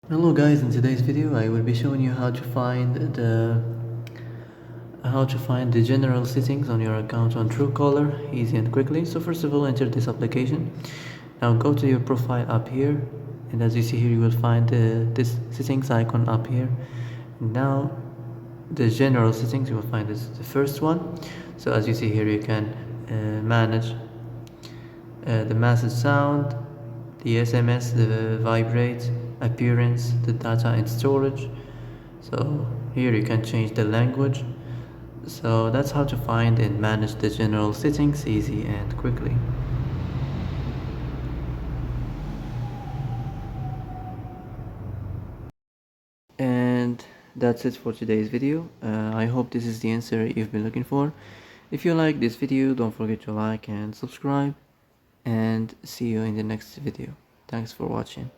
Hello guys, in today's video I will be showing you how to find the general settings on your account on Truecaller easy and quickly. So first of all, enter this application. Now go to your profile up here, and as you see here you will find this settings icon up here. Now the general settings you will find is the first one. So as you see here you can manage the message sound, the SMS, the vibrate, appearance, the data and storage. So here you can change the language. So that's how to find and manage the general settings easy and quickly. And that's it for today's video. I hope this is the answer you've been looking for. If you like this video, don't forget to like and subscribe, and see you in the next video. Thanks for watching.